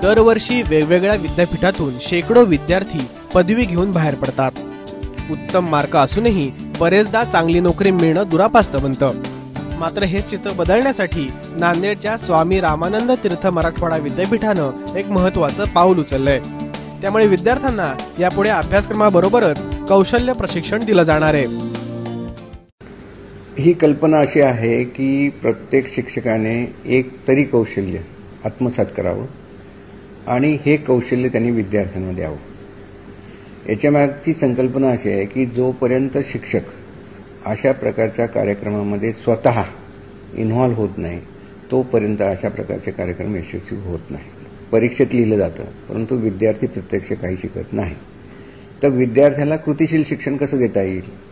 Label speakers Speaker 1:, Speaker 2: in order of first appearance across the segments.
Speaker 1: दरवर्षी वेगवेगळ्या विद्यापीठातून शेकडो विद्यार्थी पदवी घेऊन बाहेर पडतात। उत्तम मार्क असूनही बरेचदा चांगली नोकरी मिळणं दुरापास्त बनतं। मात्र हे चित्र बदलण्यासाठी नांदेडच्या स्वामी रामानंद तीर्थ मराठवाडा विद्यापीठानं एक महत्त्वाचं पाऊल उचललंय। त्यामुळे विद्यार्थ्यांना यापुढे अभ्यासक्रमाबरोबरच कौशल्य प्रशिक्षण दिलं जाणार आहे।
Speaker 2: ही कल्पना अशी आहे की प्रत्येक शिक्षकाने एक तरी कौशल्य आत्मसात करावं आणि हे कौशल्य त्यांनी विद्यार्थ्यांना द्यावं। याच्या मागची संकल्पना अशी आहे की जोपर्यंत शिक्षक अशा प्रकारच्या कार्यक्रमामध्ये स्वतः इन्व्हॉल्व होत नाही तोपर्यंत अशा प्रकारचे कार्यक्रम यशस्वी होत नाही। परीक्षेत लिहिलं जातं परंतु विद्यार्थी प्रत्यक्ष काही शिकत नाही। तर विद्यार्थ्याला कृतिशील शिक्षण कसं देता येईल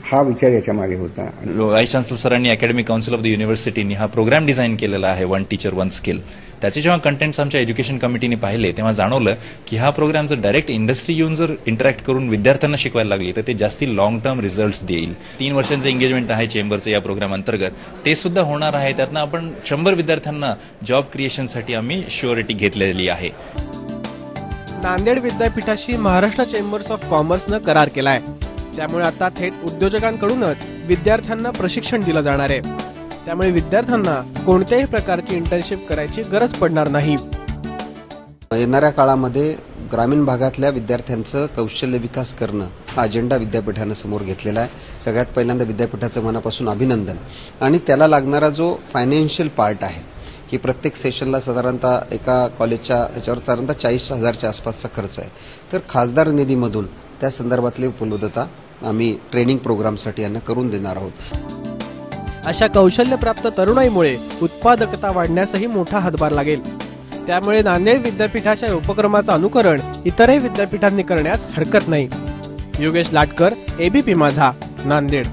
Speaker 2: हा विचार याच्या मागे होता।
Speaker 3: वाईस चान्सलर सरांनी अकॅडमिक काउन्सिल ऑफ द युनिव्हर्सिटीनी हा प्रोग्राम डिझाईन केलेला आहे, वन टीचर वन स्किल। त्याचे जेव्हा कंटेंट्स आमच्या एज्युकेशन कमिटीने पाहिले तेव्हा जाणवलं की हा प्रोग्राम जर डायरेक्ट इंडस्ट्री येऊन जर इंटरॅक्ट करून विद्यार्थ्यांना शिकवायला लागली तर ते जास्ती लॉंग टर्म रिझल्ट्स देईल। 3 वर्षांचं एंगेजमेंट आहे चेंबरचं या प्रोग्राम अंतर्गत, ते सुद्धा होणार आहे। त्यातनं आपण 100 विद्यार्थ्यांना जॉब क्रिएशनसाठी आम्ही श्युअरिटी घेतलेली आहे।
Speaker 1: नांदेड विद्यापीठाशी महाराष्ट्र चेंबर्स ऑफ कॉमर्सनं करार केलाय। त्यामुळे आता थेट उद्योजकांकडूनच विद्यार्थ्यांना प्रशिक्षण दिलं जाणार आहे। त्यामुळे विद्यार्थ्यांना कोणत्याही प्रकारची इंटर्नशिप करायची गरज पडणार नाही।
Speaker 4: येणाऱ्या काळामध्ये ग्रामीण भागातल्या विद्यार्थ्यांचं कौशल्य विकास करणं हा अजेंडा विद्यापीठानं समोर घेतलेला आहे। सगळ्यात पहिल्यांदा विद्यापीठाचं मनापासून अभिनंदन। आणि त्याला लागणारा जो फायनान्शियल पार्ट आहे की प्रत्येक सेशनला साधारणतः एका कॉलेजच्या याच्यावर साधारणतः 40,000च्या आसपासचा खर्च आहे। तर खासदार निधीमधून त्या संदर्भातली उपलब्धता आम्ही ट्रेनिंग प्रोग्रामसाठी यांना करून देणार आहोत।
Speaker 1: अशा कौशल्यप्राप्त तरुणाईमुळे उत्पादकता वाढण्यासही मोठा हातभार लागेल। त्यामुळे नांदेड विद्यापीठाच्या उपक्रमाचं अनुकरण इतरही विद्यापीठांनी करण्यास हरकत नाही। योगेश लाटकर, एबीपी माझा, नांदेड।